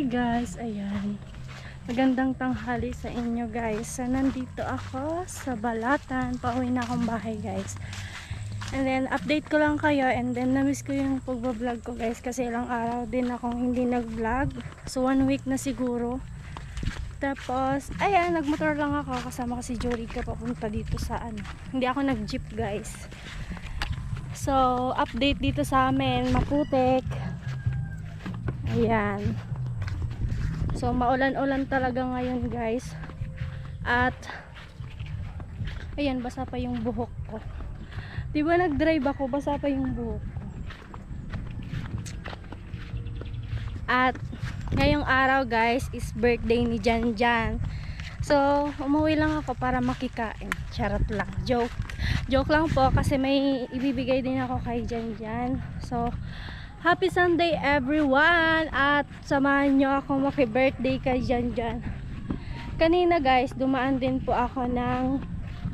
Hi guys, ayan. Magandang tanghali sa inyo guys. So, nandito ako sa Balatan. Pauwi na akong bahay guys. And then, update ko lang kayo. And then, namiss ko yung pagbablog ko guys. Kasi ilang araw din akong hindi nag-vlog. So, 1 week na siguro. Tapos, ayan, nagmotor lang ako. Kasama ko si Jorica papunta dito sa ano. Hindi ako nag-jeep guys. So, update dito sa amin. Maputik. Ayan. So, maulan-ulan talaga ngayon guys. At ayan, basa pa yung buhok ko. Diba nag-drive ako, basa pa yung buhok ko. At ngayong araw guys is birthday ni Janjan. So, umuwi lang ako para makikain. Charot lang, joke lang po kasi may ibibigay din ako kay Janjan. So, happy Sunday everyone! At samahan nyo ako maki-birthday kay Janjan. Kanina guys, dumaan din po ako ng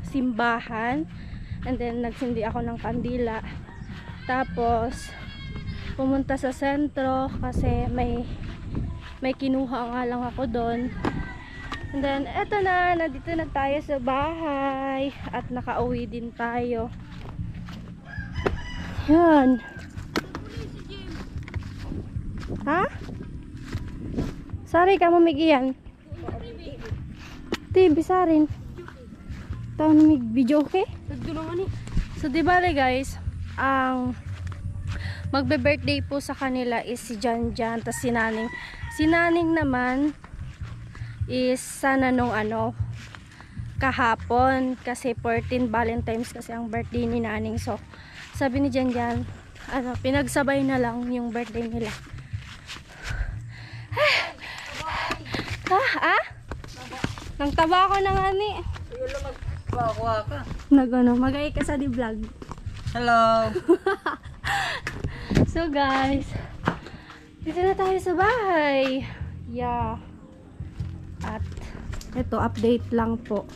simbahan. And then nagsindi ako ng kandila. Tapos pumunta sa sentro kasi may kinuha nga lang ako doon. And then eto na, nandito na tayo sa bahay. At nakauwi din tayo. Yan. Ha? Sari ka mamigiyan. TV sarin. Tahu namig video okay? So di bale guys, ang magbe-birthday po sa kanila is si Janjan, tas si Naning. Si Naning naman is sana nung ano kahapon kasi 14 Valentine's kasi ang birthday ni Naning. So sabi ni Janjan, ano, pinagsabay na lang yung birthday nila. Nang taba ako ng ani. Mag-ay ka sa di vlog. Hello. So guys, dito na tayo sa bahay. Yeah. At ito, update lang po.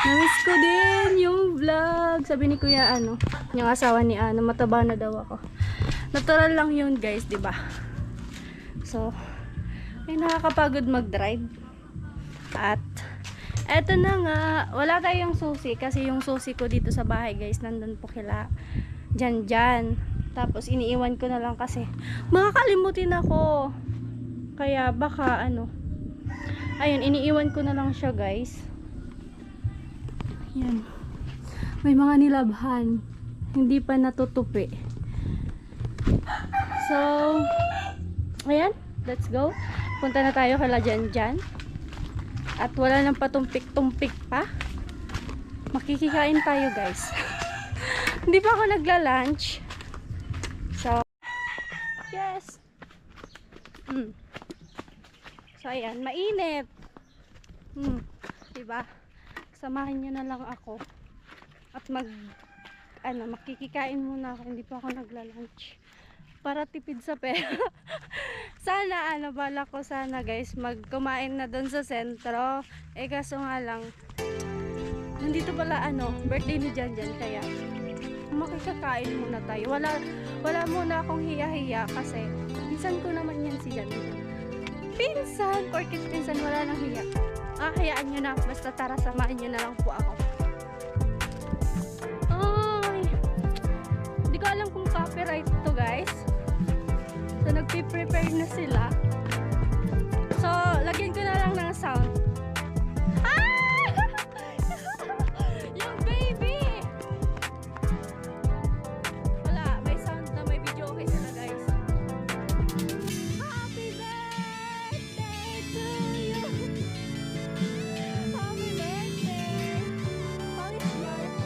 Namiss ko din yung vlog. Sabi ni Kuya ano, yung asawa ni Ano, mataba na daw ako. Natural lang yun guys, di ba? So, ay nakakapagod mag-drive. At eto na nga, wala tayong susi kasi yung susi ko dito sa bahay guys, nandun po kila Janjan. Tapos iniiwan ko na lang kasi makakalimutin ako. Kaya baka ano, ayun, iniiwan ko na lang siya guys. Yan. May mga nilabhan. Hindi pa natutupi. So, ayan, let's go. Punta na tayo kala Janjan. At wala nang patumpik-tumpik pa. Makikikain tayo guys. Hindi pa ako nagla-lunch. So, yes. So, ayan, mainit. Diba? Samahan nyo na lang ako. At makikikain muna ako. Hindi pa ako nagla-lunch. Para tipid sa pera. Sana bala ko sana guys magkumain na doon sa sentro. Eh kaso nga lang nandito pala birthday ni Janjan kaya makikakain muna tayo. Wala muna akong hiya-hiya kasi pinsan ko naman yan si Janjan. Pinsan, porkit pinsan wala nang hiya. Hayaan nyo na, basta tara samahan nyo na lang po ako. Ay, hindi ko alam kung copyright to guys. So, nagpi-prepare na sila. So, lagyan ko na lang ng sound. Ah! Yung baby! Wala, may sound na may video okay sila guys. Happy birthday to you! Happy birthday! How is yours?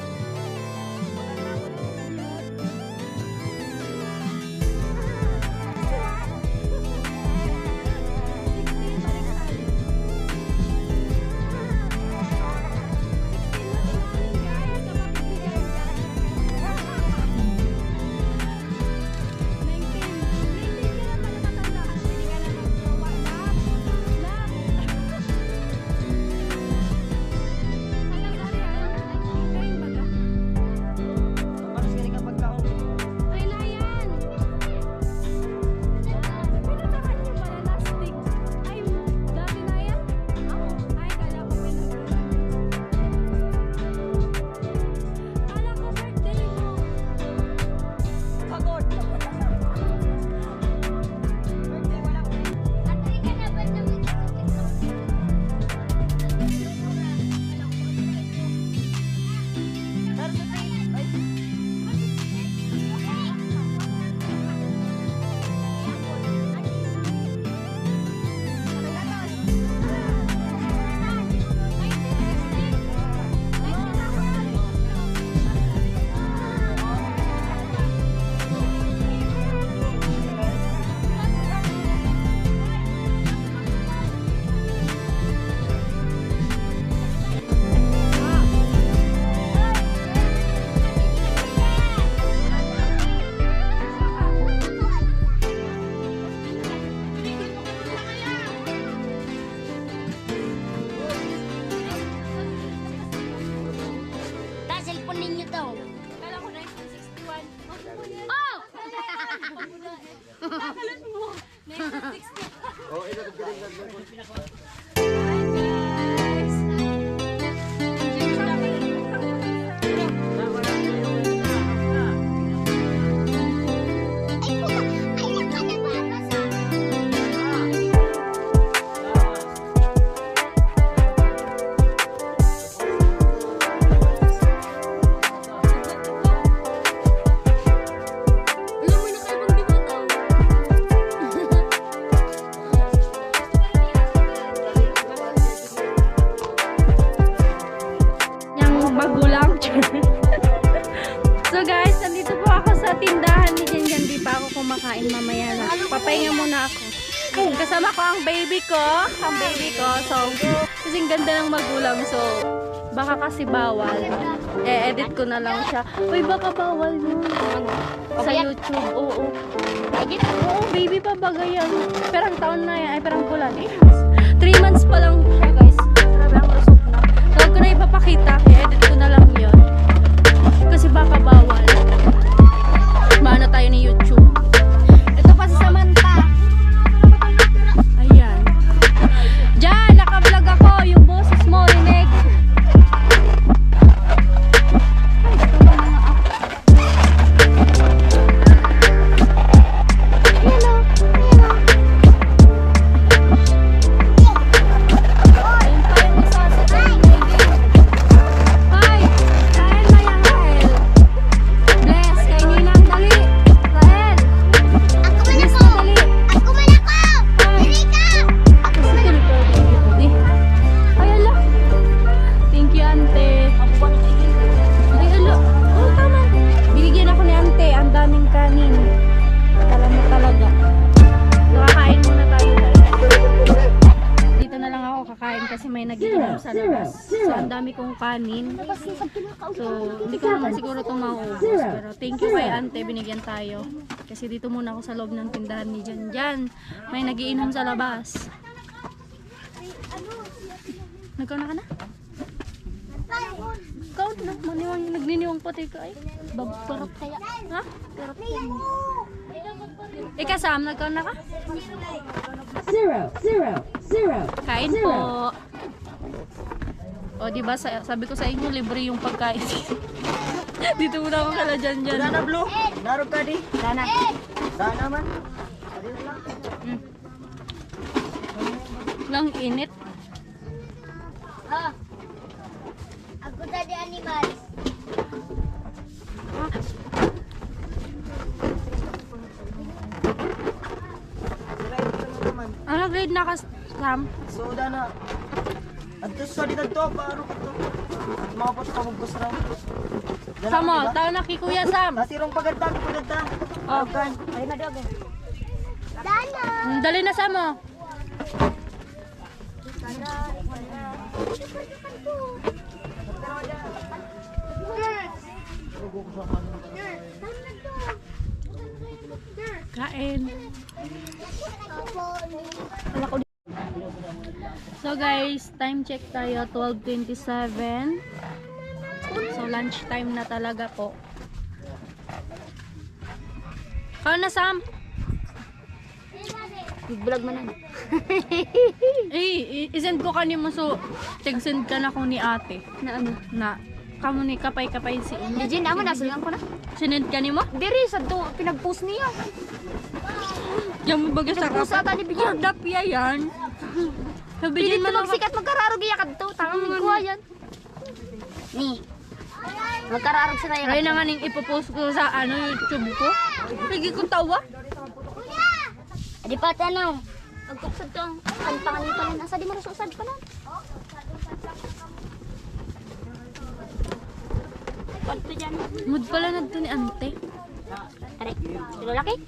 Oh, ito ka rin Hi guys! Yang magulang. So guys, nandito po ako sa tindahan ni Janjan. Di pa ako kumakain mamaya na. Papahinga muna ako. Kasama ko ang baby ko. Ang baby ko. So, kasing ganda ng magulang. So, baka kasi bawal. Edit ko na lang siya. Uy, baka bawal yun. Sa YouTube. Oo. Oo, baby pa bagay yan. Perang taon na yan. Ay, perang bulan. 3 months pa lang siya guys. Grabe ang lusok na. So, huwag ko na ipapakita. Edit ko na lang yun. Kasi baka bawal. Maano tayo ni YouTube. Ito pa si Samantha. Ayan. Diyan, naka-vlog ako. Yung boses mo, rinig. Ay, ito ba mga ako? Ayan o. Ayan o. Ayun pa yung isa sa tayo. Hi! Kain na yan, Rael. Bless, kay Ninang, dali. Rael. Bless na dali. Ay, ala. Thank you, ante. Ay, ala. Oh, tama. Binigyan ako ni ante. Ang daming kanin. Alam mo talaga. Nakakain muna tayo, guys. Dito na lang ako kakain kasi may nagiinom sa labas. So, ang dami kong kanin. So, hindi ko naman siguro itong maubos. Pero thank you kay ante. Binigyan tayo. Kasi dito muna ako sa loob ng tindahan ni Janjan. May nagiinom sa labas. Nagkauna ka na? Ikaw na. Maniwang nagniniwang pati ka ay. Babbarot kaya. Ha? Ika Sam, nagkauna ka? 0, 0, 0. Kain po. O diba sabi ko sa inyo libre yung pagkain. Dito muna ako kala Janjan. Dana Blue. Narog ka di. Sana. Dana man. Lang init. Aku tadi animalis. Ano grade na ka Sam? So, Dana. Adto sa dito to, paano ka to? Mga pa sa magbukas raw. Sam mo, tao na kay Kuya Sam. Nasirong paganda, paganda. Oh. Ay na daw. Dana. Dali na Sam mo. Kain. So guys, time check tayo 12:27. So lunch time na talaga po. Kau na Sam? Vlog mo na. I-send ko kanimo so tag-send ka na ko ni ate. Na ano? Na kamo ni kapay-kapay si Uno. Dijin amo na sulang ko na. Sinend ka nimo? Diri sa to pinag-post niya. Yang mo baga sa Pinag-post ata ni Bigyan. Dapya yan. Sabi Pili din to man magsikat magkararog iya kadto. Tangang migkuha yan. Ni. Magkararog sila Kaya yan. na nga ning ipopost ko sa YouTube ko. Lagi ko tawa. Di pa tanong. Pagkuksad to ang pangalan pa lang. Asa di mo rasusad pa lang. Pagto dyan. Mood pala na to ni ante. Are, si lalaki?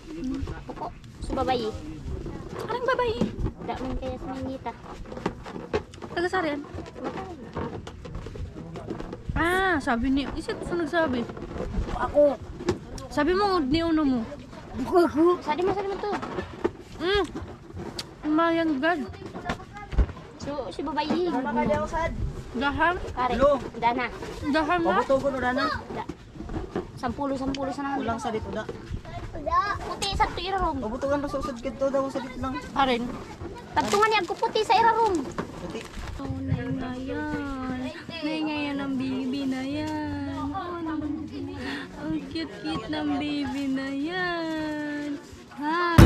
Puko. Si babayi. Anong babae? Daman kaya sa Manita. Taga-sarian? Ah, sabi ni... Isa ito nagsabi. Ako. Sabi mo, ni Uno mo. Sadi mo to. Mayan God. So, si babayi. Dana ka daw sad. Daham? Kare. Hello. Dana. Daham na? Pabuto ko no Dana. Da. Sampulo sa naman. Ulang sa dito da. Puti sa to irarom. Mabutugan na sa usad kito daw sa dit lang. Arin. Tagtungan niya ako puti sa irarom. Puti. Oh, ngayon. Ngayon ang baby na yan. Ang cute-cute ng baby na yan. Hi!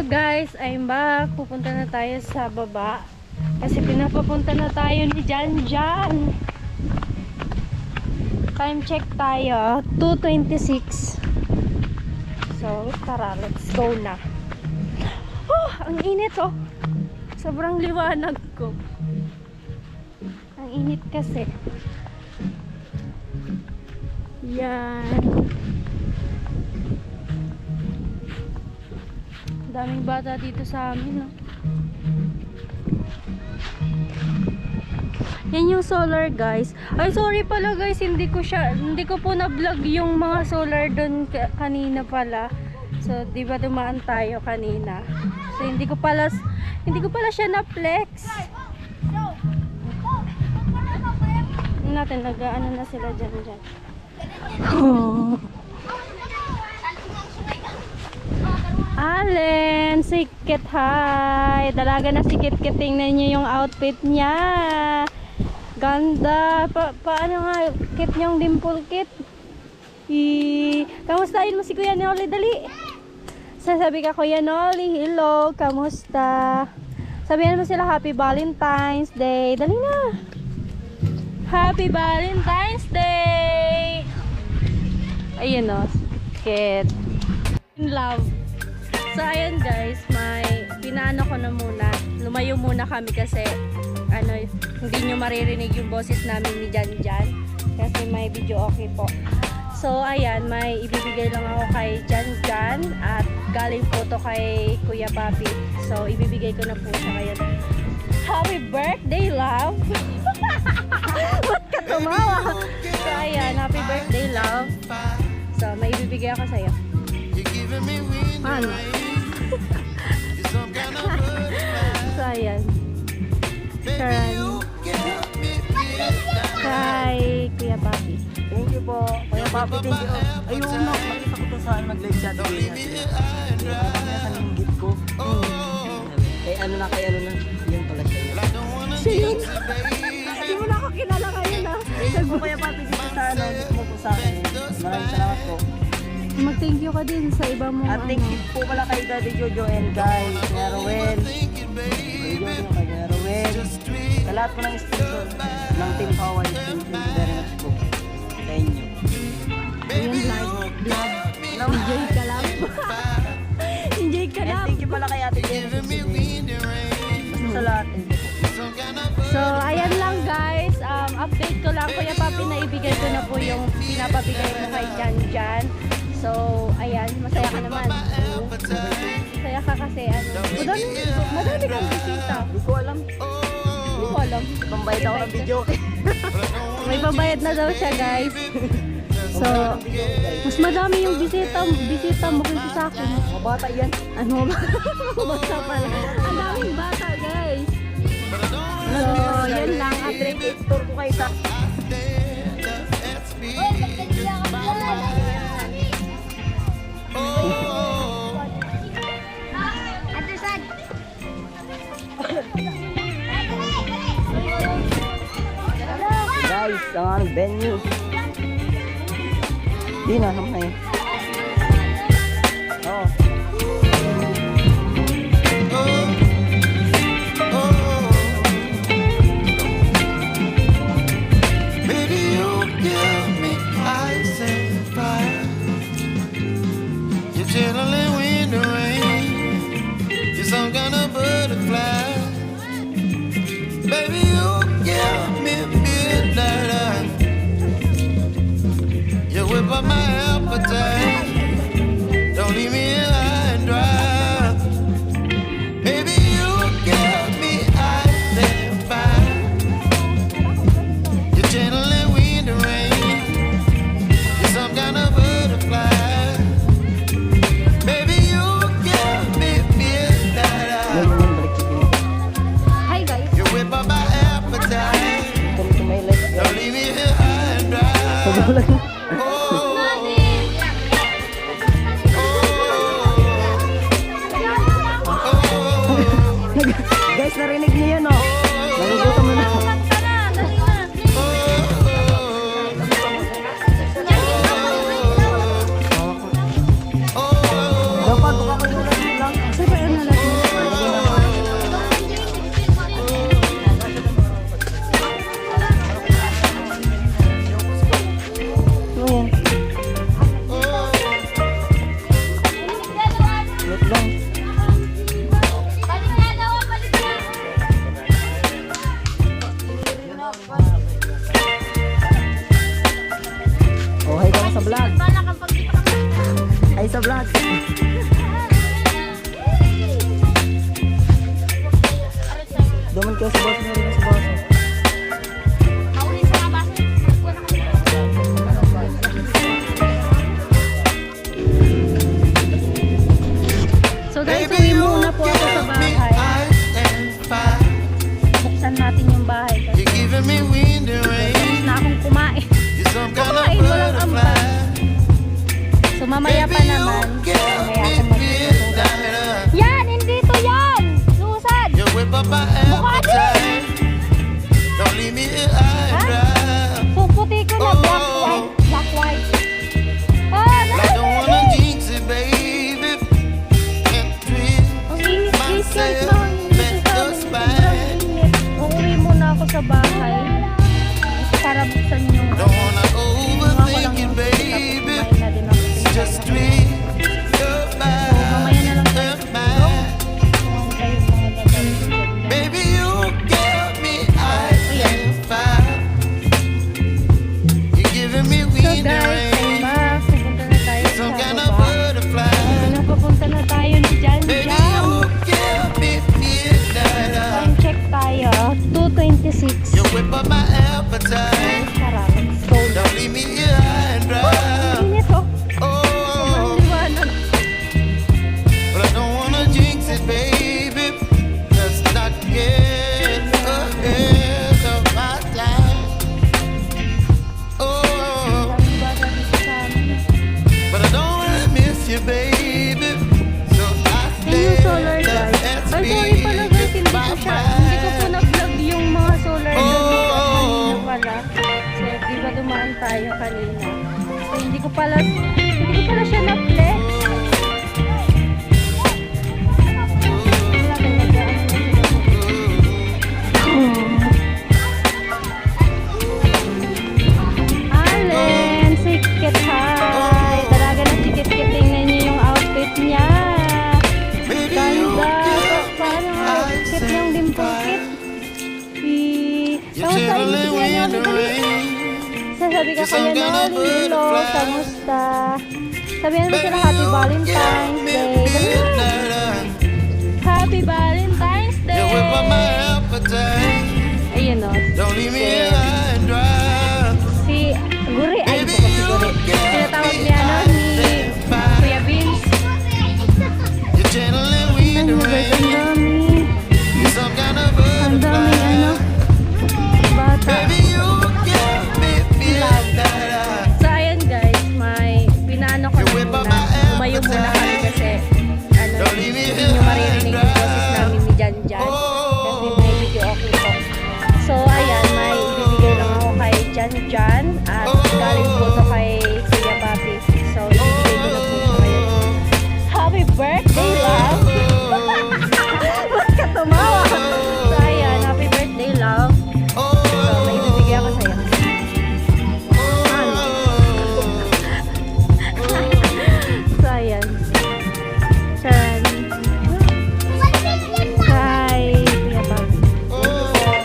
guys, I'm back. Pupunta na tayo sa baba. Kasi pinapapunta na tayo ni Jan Jan. Time check tayo, 2:26. So, tara, let's go na. Oh, ang init oh. Sobrang liwanag ko. Ang init kasi. Yan. Daming bata dito sa amin, no? Yan yung solar, guys. Ay, sorry pala, guys. Hindi ko po na-vlog yung mga solar doon kanina pala. So, di ba dumaan tayo kanina? So, hindi ko pala siya na-flex. Natin, nag-ano na sila dyan. Allen, si Kit, hi. Dalaga na si Kit. Tingnan niyo yung outfit niya. Ganda. Paano nga, Kit niyong dimple, Kit? Kamustahin mo si Kuya Noli, dali. Sasabi ka, Kuya Noli, hello, kamusta? Sabihan mo sila, Happy Valentine's Day. Dali na. Happy Valentine's Day! Ayun o, Kit. In love. So, ayun guys, pinaano ko na muna. Lumayo muna kami kasi hindi nyo maririnig yung boses namin ni Jan Jan. Kasi may video okay po. So, ayan, may ibibigay lang ako kay Jan Jan at galing po to kay Kuya Papi. So, ibibigay ko na po siya ngayon. Happy birthday, love! Ba't ka tumawa? So, ayan, happy birthday, love. So, may ibibigay ako sa'yo. Ano? So, ayan. Kay Kuya Papi. Thank you po. Kuya Papi, thank you. Ayun, makita ko to saan mag-live chat. Kaya yung gift ko. Kay ano na. Yun pala siya. Sino? Hindi mo na ako kilala ngayon, ha? Thank you, Kuya Papi, dito sa gift mo po sa akin. Maraming salamat po. Mag-thank you ka din sa iba mong At thank you po pala kay Daddy Jojo and guys, kay Rowel. Kay Jojo, kay Rowel. Sa lahat po ng sponsor ng Team Hawaii. Thank you very much po sa inyo. Ayun, vlog. Enjoy ka lang. Enjoy ka And lang. thank you pala kay Ate Genesis. Basta sa lahat. Thank you po. So, ayan lang guys. Update ko lang, Kuya Papi, na ibigay ko na po yung pinapabigay mo kay Jan Jan. So, ayan, masaya ka naman. Masaya ka kasi, madami kang bisita. Hindi ko alam. Hindi ko alam. Pambayad ako ng video. May pabayad na daw siya, guys. So, mas madami yung bisita mo kaysa sa akin. Mga bata yan. Ano ba? Bata pala. Ang daming bata, guys. So, yun lang. I-drink store ko kayo sa... Guys, ang aming venue. Di na, naman eh. Oo. Baby, you give me ice and fire. You're chilling in the rain. You're some kind of butterfly. Baby, you give me midnight. You whip up my appetite. Don't leave me high and dry. Baby, you give me ice and fire. You're channeling wind and rain. You're some kind of butterfly. Baby, you give me midnight. Hi, guys. You whip up my appetite. Come to my life. Don't leave me here high and dry. Oh, Guys, narinig niyo yan, oh. Nagugutom mo na. Dapat baka kayo lang. Siyempre, ano Hi sa vlog. Duman ka sa boss mo rin sa boss. Mauli sa mga baso. Magkuha na kami. So guys, uwi muna po ako sa bahay. ice and fire. Buksan natin yung bahay kasi You're giving me wind and rain. tapos na akong kumain. You're some kind of Kumain, walang ambag. butterfly. So mamaya pa naman, mamaya ako magsusugat. Yan! Hindi to yan! Lusad! You whip up my appetite. Don't leave me here high and dry. So, puti ko na black white. Black white. Ah! I don't wanna jinx it, baby. And twist Ang init guys, kahit myself na at the spine. uuwi muna ako sa bahay para buksan yung Don't wanna mga ko lang overthink it, yung baby. kumain na din ako. Just twist your Mamaya na lang tayo. mind. Kumain tayo mga gagawin ko dyan. Baby, you give me ice and fire. You're giving me So wind and guys, I'm rain. back. Pupunta na tayo sa Some kind of baba. butterfly. Papunta na tayo ni Jan Baby, Jan. you give me midnight. Time check tayo. 2:26. You whip up my appetite. Tara, let's go. Don't leave me here high and dry. Init oh. Oh, Maliwanag. but I don't wanna jinx it, baby. Let's not get ahead of my time. Oh, Daming bata dito sa amin. but I don't wanna miss you, baby. So I Ayun yung solar stand guys. and Ay, sorry pala guys, hindi ko siya, hindi ko po na-vlog yung mga solar doon kanina pala. So, di ba dumaan tayo kanina? So, hindi ko pala siya na-flex. Wala kang nag-ano na sila. Allen, sikit hi. Talaga na sikit-kit, tingnan niyo yung outfit niya. Baby, you Ganda. give Paano me nga? ice Cute ng and dimple fire. kit. You're Kamusta yung chilling si wind ano? and rain. Sasabi ka You're kaya some kind no, of Lilo, butterfly. kamusta? Sabihan mo Baby, sila Happy you Valentine's give me Day. midnight. Happy Valentine's You whip up my Day! appetite. Ayun o. Don't leave me here high and dry. Si Guri, ay Baby, po kasi you Guri. give Tinatawag me niya no, ice ni and fire. Kuya Vince. You're channeling wind Ano and guys, rain. ang dami. You're some kind of Ang daming ano, butterfly. bata. Baby, you give me midnight. So ayun guys, may pinaano ko You whip up muna. my Umayo muna kami kasi ano, Don't leave me hindi here nyo maririnig yung high and boses dry. namin ni Jan Jan. Kasi may video okay ko. So ayan, may ibibigay lang ako kay Jan Jan at galing po to kay Kuya Papi. So ibibigay ko na po siya ngayon. Happy birthday, love! Ba't ka tumawa? So ayan, happy birthday, love. So may ibibigay ako sa'yo. So ayan. Charan. Kay Kuya Papi.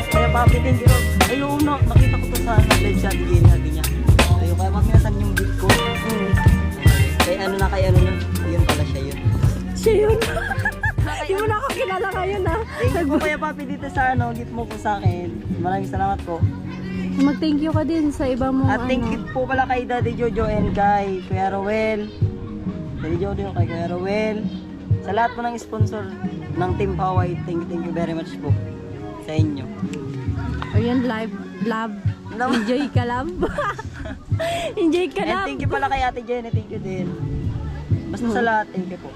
Kaya papi din dito. Ayun na, nakita ko to sa live chat game sabi niya. Ayun, kaya maminasan yung gift ko. Kay ano na. Yun pala siya yun. Siya yun. Di mo na ako kilala ngayon ha. Thank you po Kuya Papi dito sa gift mo po sa akin. Maraming salamat po. Mag-thank you ka din sa iba mong At thank you po pala kay Daddy Jojo and kay Kuya Rowel. Daddy Jojo, kay Kuya Rowel. Sa lahat po ng sponsor ng Team Hawaii, thank you very much po sa inyo. Ayun, live, love. Enjoy ka love. Enjoy ka And love. thank you pala kay Ate Jenny, thank you din. Basta sa lahat, thank you po.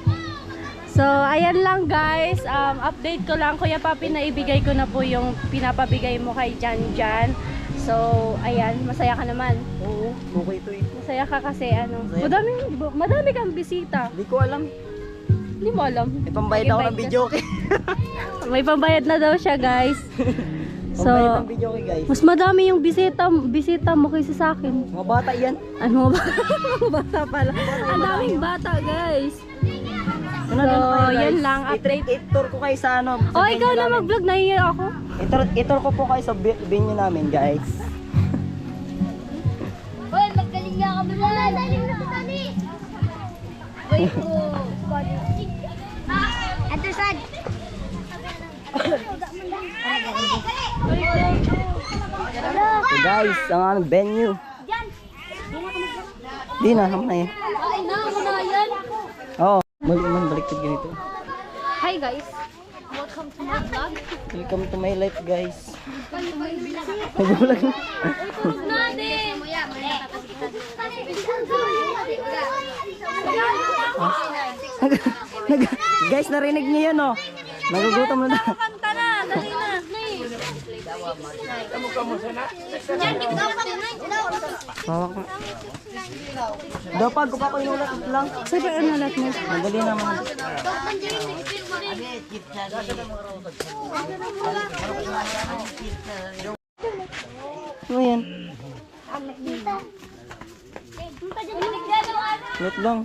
So, ayan lang guys. Update ko lang, Kuya Papi, na ibigay ko na po yung pinapabigay mo kay Jan Jan. So, ayan, masaya ka naman. Oo, okay to eh. Masaya ka kasi ano, Masaya. madami kang bisita. Hindi ko alam. Hindi mo alam. May pambayad ako ng Nag-invite video okay. ka. May pambayad na daw siya guys. So, Pambayad ng video okay guys. mas madami yung bisita mo kaysa sa akin. Mga bata yan. Ano ba? Mga bata pala. Ang daming bata guys. Ano So, kayo, guys? yun lang, update. I-tour ko kayo sa ano. sa Oh, venue ikaw na namin. mag-vlog, nahiya ako. I-tour ko po kayo sa venue namin guys. Hoy, magaling nga ka ba? Dali na si Dali. Wait ko. Ito sad. So guys, ang aming venue. Di na, naman na yun. Ay na, muna yan. Oo, baliktad ganito. Hi guys. Welcome to my vlog. Welcome to my life guys. Magulang na. Natin. Guys, narinig niyo yun oh. Nagugutom na. Kanta na, dali na. Hawak mo. Daw pag ko inulat lang. Sabi ang nalat mo. Madali naman. Ano yan? Wait lang.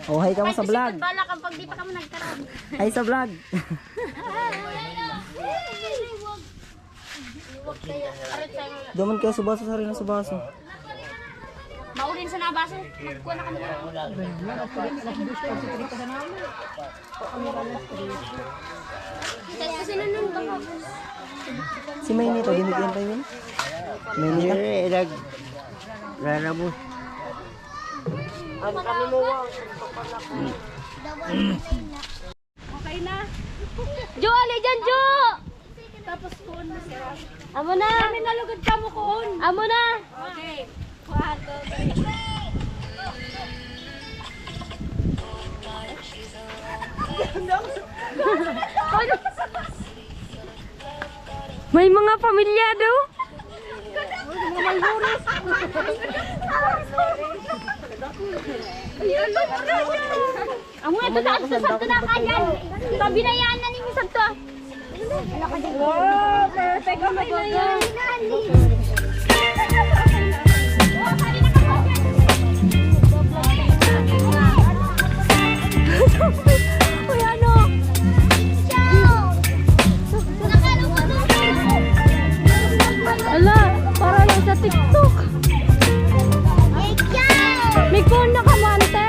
Oh, hi ka mo sa vlog. Bala kapag di pa kami nagkaroon. Hi sa vlog. Daman kayo subaso sa rin sa baso. Maulin sa nabaso. Magkuha na kami. Kasi nanun ba ako? Si May nito, dinigyan tayo yun. May nito. Rarabos. Okay na. Jo, ali dyan, Jo! Tapos kuon mo sila. Amo na! Kami nalugod ka mo kuon. Amo na! Okay. 1, 2, 3. May mga pamilya do. Amo ito taas sa santo na kanyan. Pabinayaan na ninyo santo. Oh, perfect. Oh my God. Uy, ano? Ala, para lang sa TikTok. May phone na kamante.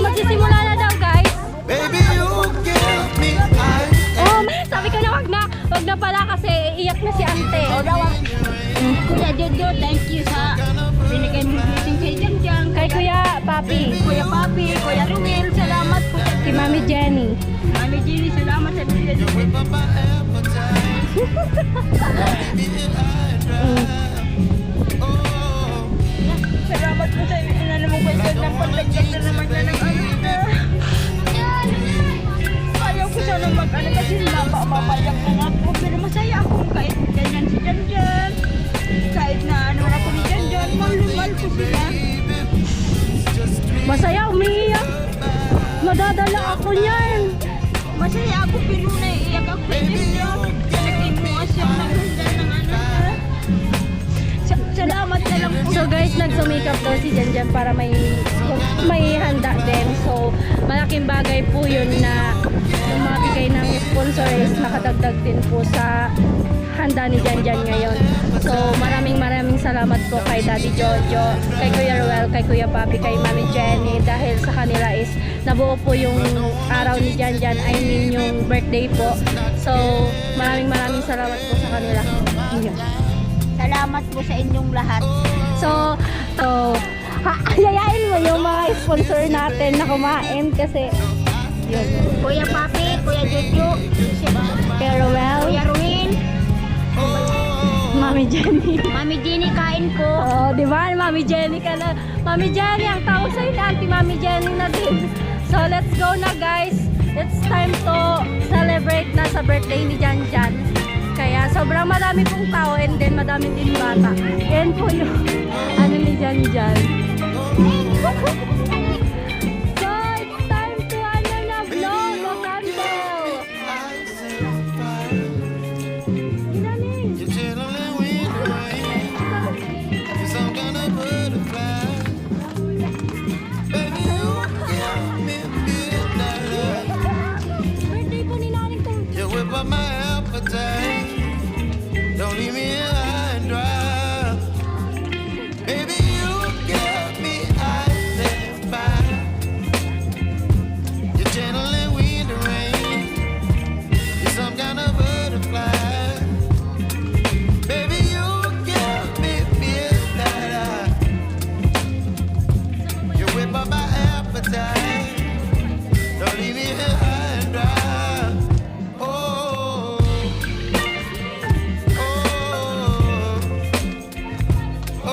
Magsisimula na daw, guys. Baby, you give me ice. Oh, sabi ko na wag na pala kasi iiyak na si ante. Kuya Jojo, thank you sa binigay mo blessing kay Janjang. Kay Kuya Papi, Kuya Papi, Kuya Rumel, salamat po. kay Mami Jenny. Mami Jenny, salamat sa binigay mo. But my appetite. Salamat po sa inyo mo kwento ng pagdagdag na naman na ng ano na. Ayaw ko sana mag-ano kasi mapapayak na nga po. Pero masaya ako kahit ganyan si Janjan. Kahit na ano ako ni Janjan, mahal ko sila. Masaya, umiiyak. Madadala ako niyan. Masaya ako pero naiiyak ako kay Janjan. Nag-imuha siya ng ganda ng ano. Salamat na lang po. So guys, nagsumikap daw si Janjan para may handa din. So malaking bagay po yun na yung mga bigay ng sponsor is nakadagdag din po sa handa ni Janjan ngayon. So maraming salamat po kay Daddy Jojo, kay Kuya Ruel, kay Kuya Papi, kay Mami Jenny dahil sa kanila is nabuo po yung araw ni Janjan, I mean yung birthday po. So maraming salamat po sa kanila. Yun. Salamat po sa inyong lahat. So, yayain mo yung mga sponsor natin na kumain kasi yun. Kuya Papi, Kuya Jojo, Kuya Roel, Kuya Ruin, Mami Jenny. Mami Jenny, kain ko. Oh, di ba? Mami Jenny ka na. Mami Jenny, ang tawag sa'yo na Auntie Mami Jenny na din. So, let's go na guys. It's time to celebrate na sa birthday ni Janjan. Kaya sobrang marami pong tao and then madami din bata. Yan po yung ano ni Janjan. So, it's time to ano na blow the candle. Ilalim. You're chilling with the rain. You're some kind of butterfly. Baby, you give me midnight. Birthday po ni Naning Tong. You whip up my appetite. Don't leave me here high and dry. Baby, you give me ice and fire. You're channeling wind and rain. You're some kind of butterfly. Baby, you give me midnight. You whip up my appetite. Don't leave me here high and dry. Oh, oh, oh, oh,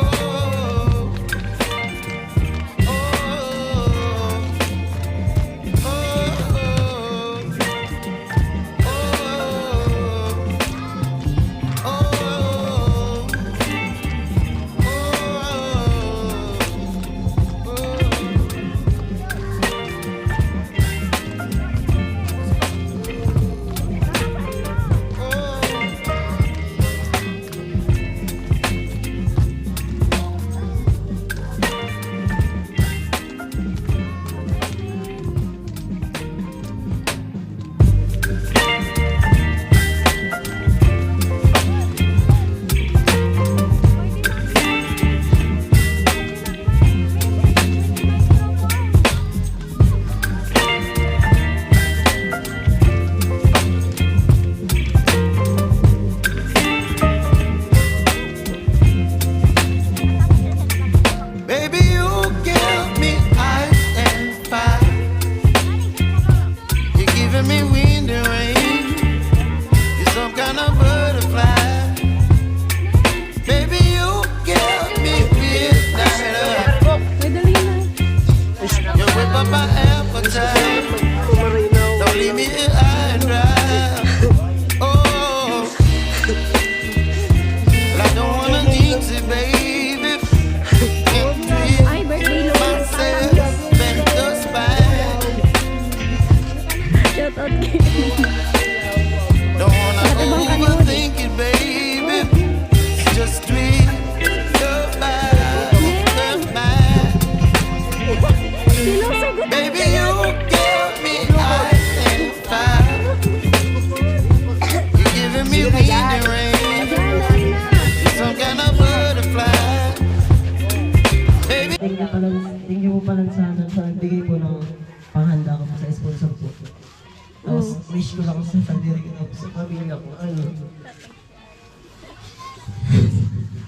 baby, you give me ice and fire. You're giving me wind and rain. You're some kind of butterfly. Baby, you give me midnight. May dali na. You whip up my appetite. Don't leave me here high and dry. Oh, but I don't wanna jinx it, baby. Ay, birthday lo. Myself and the spine. Shout out kay. Don't wanna overthink it, baby. It's just sweet. Sinusugot. Baby, you give me ice and fire. You're giving me wind and rain. You're some kind of butterfly. Baby. Thank you po pala sa nagbigay po ng panghanda ko sa sponsor po. Tapos wish ko lang sa sarili ko tapos sa pamilya ko. Ano?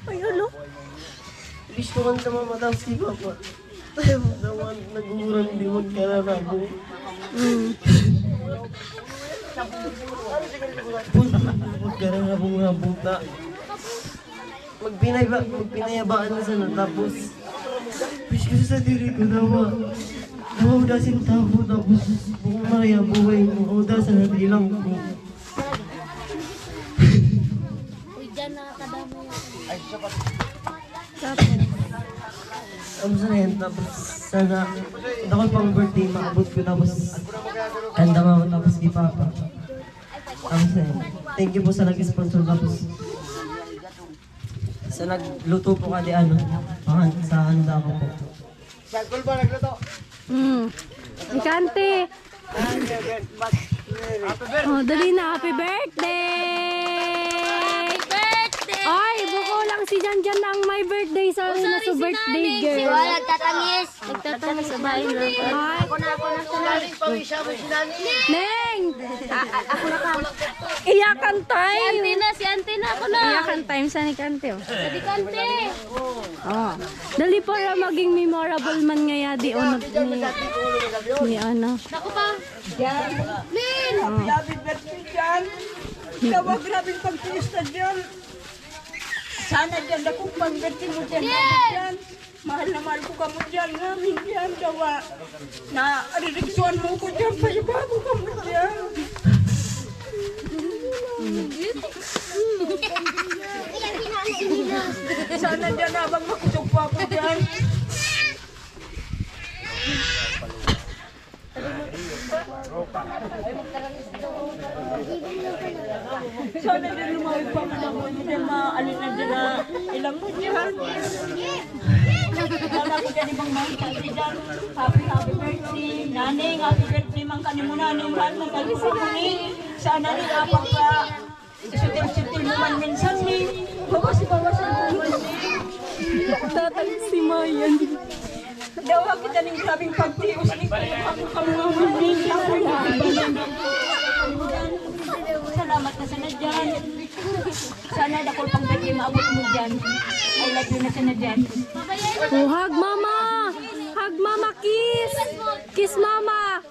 Ay, alo. Wish ko lang sa mama tapos kay papa. Naman nagugurang limag ka na ako. Huwag ka na rabong na. Magpinayabaan na sana tapos wish ko sa diri ko nawa udasin tao tapos kung maraya buhay mo udasan na dilang ko. Sana yan tapos sana ako pang birthday maabot ko tapos kanda mo tapos di papa. Tapos na yun. Thank you po sa nag-sponsor tapos sa nagluto po kadi ano sa handa ko po. Ikante. Oh, dali na. Happy birthday! Ay, buko lang si Janjan na ang may birthday sa birthday girl. Nagtatangis. Nagtatangis sa bahay na. Ay, Ako na. Neng! Ako na ka. Iyakan time. Si Auntie na ako na. Iyakan time sa ni Kante. Oh. Di Kante. Oh. Dali para maging memorable man ngaya di onot ni ano. Naku pa. Lin! Grabe birthday dyan. Ikaw grabe pagpista dyan. Sana dyan akong pag-birthday mo dyan. Dyan. Mahal na mahal ko ka mo dyan. Namin dyan. Dawa. Na ririksuan mo ko dyan. Pasabago ka mo dyan. Sana dyan habang makusog pa ako dyan. Sana dyan lumawag pa mo lang mo dyan maalin na dyan na ilang mo dyan. Sana ko dyan ibang mga kasi dyan. Happy birthday. Naning, happy birthday mang kanimo naning. Mahal na tayo sa kuni. Sana rin apang ka. Sutil-sutil mo man minsan ni. Tatang si Mayan. Dawa kita ng grabing pagtios ni Salamat na sana dyan. Sana dakol pang birthday maabot mo dyan. I love you na sana dyan. Oh, hug mama! Hug mama, kiss! Kiss mama!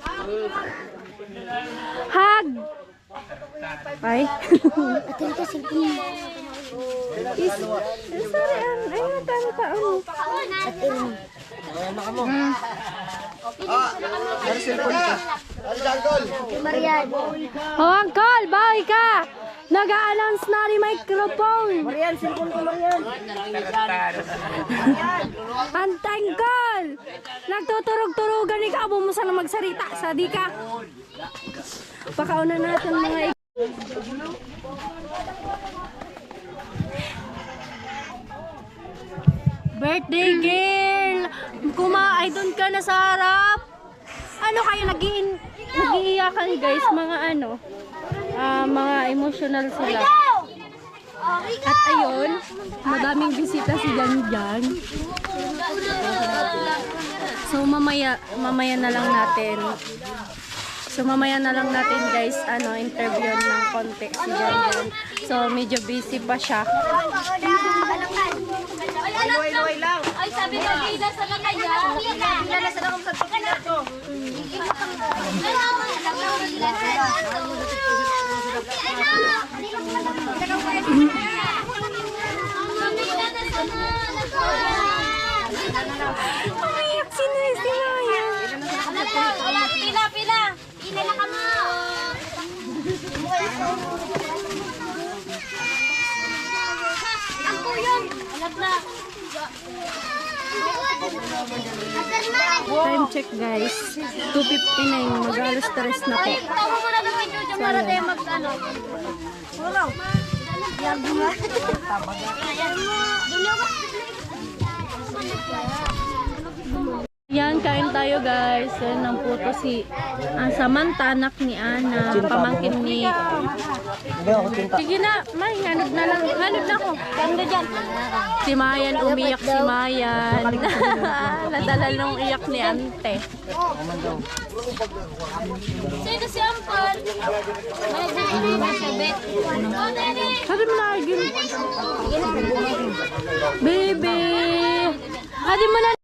Hug! Ay. Sorry, ay, natano ka. Oh, Uncle, bawi ka! Nag-a-announce na ni microphone! Marian, cellphone ko, Marian. Antay, Uncle! Nagtuturog-turugan ni Abo mo sana magsarita sa di ka. Pakauna natin mga birthday girl! Kumaay doon ka na sa harap. Ano kayo nag-iiyakan guys? Mga ano? Mga emotional sila. At ayun, madaming bisita si Janjan. So mamaya na lang natin. Guys, interview ng konti si Janjan. So medyo busy pa siya. Ay, sabi ko, gila sa kanya. Gila na sa lakong sa tukila to. Umiyak si Maya. Pila. Pila na kamo. Ang kuyon. Alat na. Time check guys. 2:59. Mag-alas 3 na po. Tawo mo na ng video dyan para tayo mag-ano. Wala. Yan mo. Yan, kain tayo guys. Yan ang puto si Samantha, anak ni Ana, pamangkin ni... Hindi ako tinta. Sige na, May, hanod na lang. Hanod na ako. Kanda dyan. Si Mayan, umiyak si Mayan. Nadala nung iyak ni Ante. Sino si Ampal? May bibili na siya, Bet. Oh, Nene. Sabi mo na, Baby! Hadi mo na